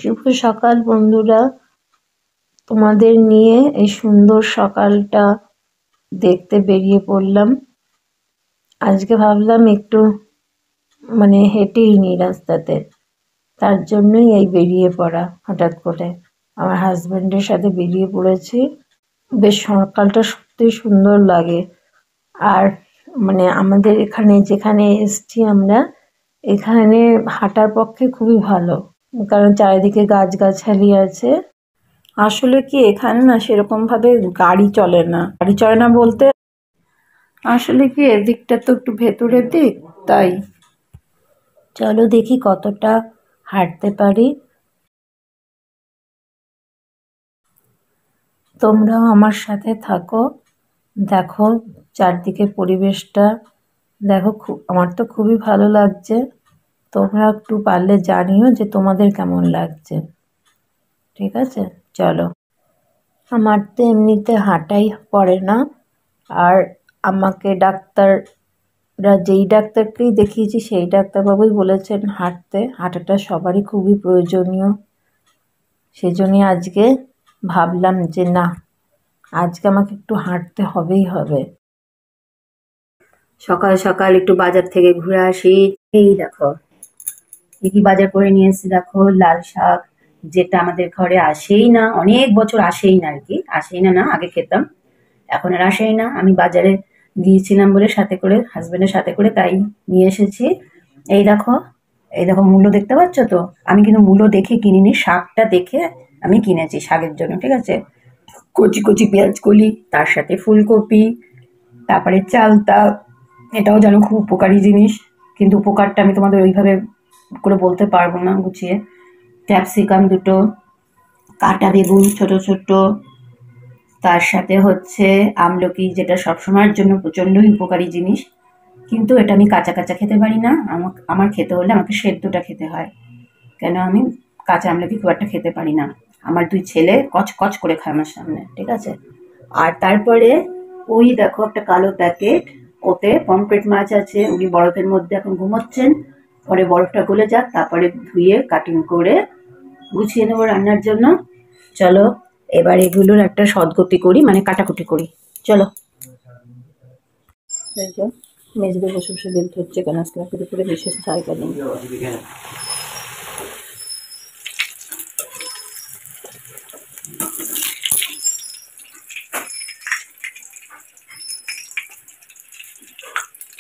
শুভ সকাল বন্ধুরা, তোমাদের নিয়ে এই সুন্দর সকালটা দেখতে বেরিয়ে পড়লাম। আজকে ভাবলাম একটু হেঁটেই নিই রাস্তাতে, তার জন্যই এই বেরিয়ে পড়া হঠাৎ করে। আমার হাজবেন্ডের সাথে বেরিয়ে পড়েছি। বেশ সকালটা সত্যি সুন্দর লাগে। আর আমাদের এখানে যেখানে এসছি আমরা, এখানে হাঁটার পক্ষে খুবই ভালো, কারণ চারিদিকে গাছগাছালি আছে। আসলে কি এখানে না সেরকম ভাবে গাড়ি চলে না বলতে আসলে কি এদিকটা তো একটু ভেতরের দিক, তাই চলো দেখি কতটা হাঁটতে পারি। তোমরাও আমার সাথে থাকো, দেখো চারদিকের পরিবেশটা দেখো। আমার তো খুবই ভালো লাগছে। তোমরা একটু পারলে জানিও যে তোমাদের কেমন লাগছে। ঠিক আছে, চলো। আমার তো এমনিতে হাঁটাই পড়ে না, আর আমাকে যেই ডাক্তারকেই দেখিয়েছি সেই ডাক্তারবাবুই বলেছেন হাঁটাটা সবারই খুবই প্রয়োজনীয়। সেজন্যই আজকে ভাবলাম যে না, আজকে আমাকে একটু হাঁটতে হবেই হবে। সকাল সকাল একটু বাজার থেকে ঘুরে আসি। এই দেখো কি বাজার করে নিয়ে এসেছি, দেখো লাল শাক, যেটা আমাদের ঘরে আসেই না, অনেক বছর আসেই না, আর কি আসেই না, আগে খেতাম, এখন আর আসেই না। আমি বাজারে গিয়েছিলাম বলে হাজবেন্ডের সাথে করে তাই নিয়ে এসেছি। এই দেখো, এই দেখো মূল্য দেখতে পাচ্ছ তো? আমি কিন্তু মূল্য দেখে কিনিনি, শাকটা দেখে আমি কিনেছি শাকের জন্য। ঠিক আছে, কচি কচি পেঁয়াজ কলি, তার সাথে ফুলকপি, তারপরে চালতা, এটাও যেন খুব উপকারী জিনিস, কিন্তু উপকারটা আমি তোমাদের ওইভাবে করে বলতে পারবো না গুছিয়ে। ক্যাপসিকাম দুটো, কাটা বেগুন ছোট ছোট, তার সাথে হচ্ছে আমলকি, যেটা সবসময়ের জন্য প্রচণ্ডই উপকারী জিনিস, কিন্তু এটা আমি কাঁচা কাঁচা খেতে পারি না। আমার খেতে হলে আমাকে সেদ্ধটা খেতে হয়, কেন আমি কাঁচা আমলকি খুব একটা খেতে পারি না। আমার দুই ছেলে কচ কচ করে খায় আমার সামনে। ঠিক আছে, আর তারপরে ওই দেখো একটা কালো প্যাকেট, ওতে পমফ্রেট মাছ আছে। উনি বরফের মধ্যে এখন ঘুমোচ্ছেন, পরে বরফটা গলে যাক, তারপরে ধুয়ে কাটিং করে গুছিয়ে নেবো রান্নার জন্য। চলো এবার এগুলোর একটা সদগতি করি, কাটাকুটি করি। চলো। মেঝেতে বসে বসে বেলতে হচ্ছে, কেন আজকে করে বিশেষ জায়গা নেই।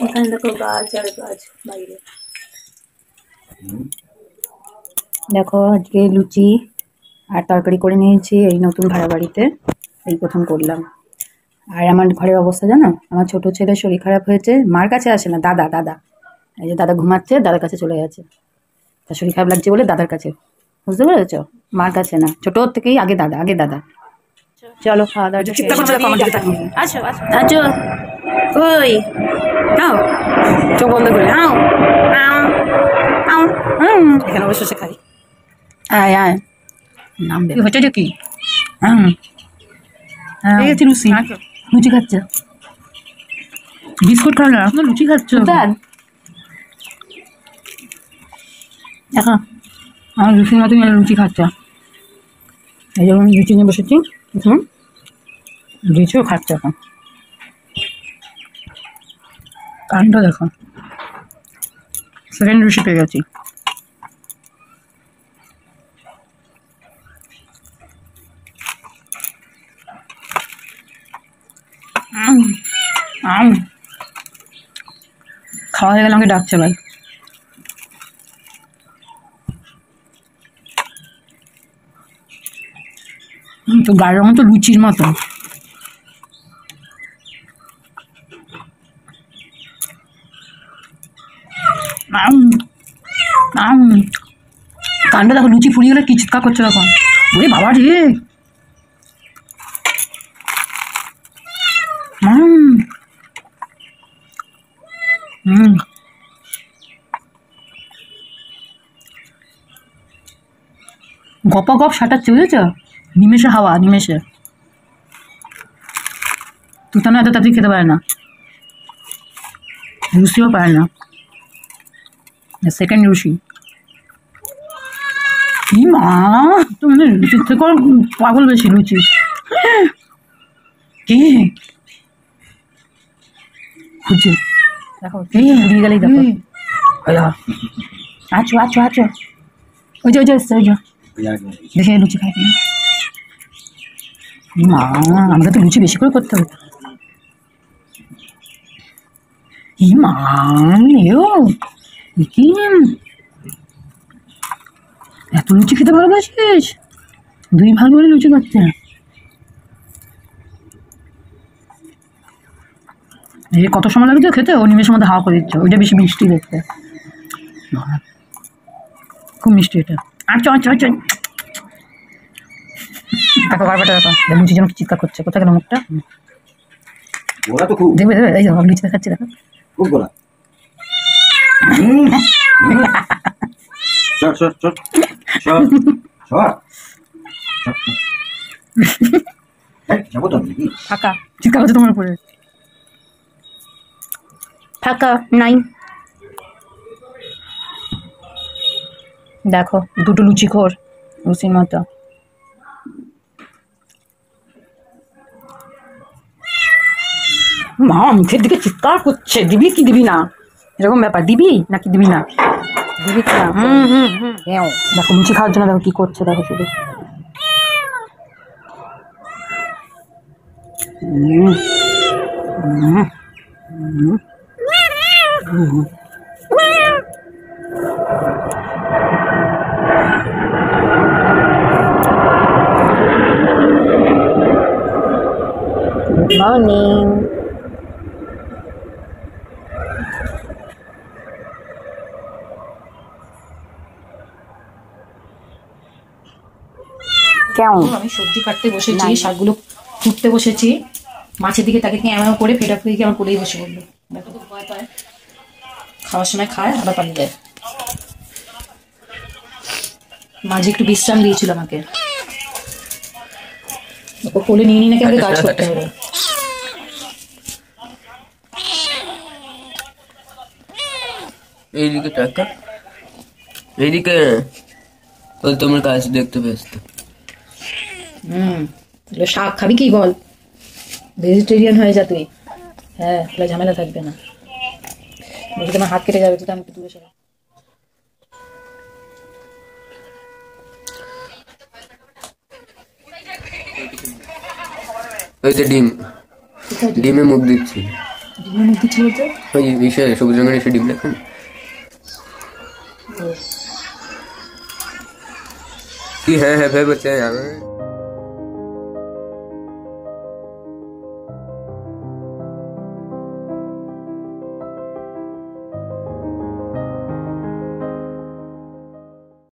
এখানে দেখো গাছ আর গাছ বাইরে। দেখো আজকে লুচি আর তরকারি করে নিয়েছি এই নতুন ভাড়া বাড়িতে, এই প্রথম করলাম। আর আমার ঘরের অবস্থা জানো, আমার ছোট ছেলের শরীর খারাপ হয়েছে, মার কাছে আসে না, দাদা এই যে দাদা ঘুমাচ্ছে, দাদার কাছে চলে গেছে। তার শরীর খারাপ লাগছে বলে দাদার কাছে, বুঝতে পেরেছ? মার কাছে না, ছোট থেকেই আগে দাদা। চলো খাওয়া দাওয়া। আচ্ছা কই নাও, চোখ বন্ধ করে নাও। এখানে বসে বসে খাই। আয় নাম হচ্ছে যে কি লুচি খাচ্ছে, বিস্কুট খাওয়া না, লুচি খাচ্ছ। দেখো আমার লুচির মতন লুচি খাচ্ছে। এই যেমন লুচি নিয়ে বসেছি, লুচিও খাচ্ছে এখন। কারণটা দেখো, সেকেন্ড লুচি পেয়ে গেছি। খাওয়া হয়ে গেলে আমাকে ডাকছে ভাই। তো গায়ের মতো লুচির মতো। কাণ্ড দেখো, লুচি ফুরিয়ে গেলে কি চিৎকার করছে দেখো। ওরে বাবা রে, গপ গপ সাটাচ্ছে, বুঝেছ? নিমেষে হাওয়া, নিমেষে। তুতানো এত তাড়াতাড়ি খেতে পারে না, লুচিও পারে না। সেকেন্ড লুচি কি মা, তো মানে লুচির থেকে পাগল বেশি লুচি। কি খুঁজে দেখো, উড়িয়ে গেলেই দেখো। আছো আছো আছো, ওই যে ওই যে এসছে, ওই যে দেখে লুচি খাই। মা, আমাকে তো লুচি বেশি করে করতে হবে। মা, কি এত লুচি খেতে ভালোবাসিস? 2 ভাগ করে লুচি করছে। এই কত সময় লাগছে খেতে? ও নিমেষের মধ্যে হাওয়া করে দিচ্ছে। ওইটা বেশি মিষ্টি দেখতে, খুব মিষ্টি এটা। আর চ চ চ, দেখো বারবারটা দেখো, লুচি যেন চিৎকার করছে। কোথায় গেল মুখটা? দেখবে দেখবে, এই দেখো লুচি দেখাচ্ছে, দেখো খুব গোলা। ফাঁকা চিৎকার করছে তোমার উপরে। ফাঁকা নাই। দেখো দুটো লুচি খোর, লুচির মতো। মা মুখের দিকে চিৎকার করছে, দিবি কি দিবি না, এরকম ব্যাপার। দিবি নাকি দিবি না, দিবি কি না? দেখো লুচি খাওয়ার জন্য দেখো কি করছে, দেখো শুধু। Good morning. কেমন? আমি সবজি কাটতে বসেছি, শাকগুলো ফুটতে বসেছি। মাছের দিকে তাকে এমন করে ফেটা ফেটে কেমন করেই বসে বললো। দেখো তো ভয় পায়, খাওয়ার সময় খায় আবার পালিয়ে যায়। মাঝে একটু বিশ্রাম দিয়েছিল আমাকে, কোলে নিয়ে নিয়ে নাকি আমাকে কাজ করতে হবে। এইদিকে টাকা, এইদিকে তোমার কাজ দেখতে ব্যস্ত। শাক খাবি কি বল? ভেজিটেরিয়ান হয়ে যা তুই। হ্যাঁ, তাহলে ঝামেলা থাকবে না। বলছি তোমার হাত কেটে যাবে, তুই আমি একটু দূরে সরে। ওই যে ডিম, ডিমে মুখ দিচ্ছি। ডিমে মুখ দিচ্ছি বলতে? ওই বিষয়ে সবুজ রঙের এসে ডিম দেখেন কি? হ্যাঁ হ্যাঁ ভেবেছে।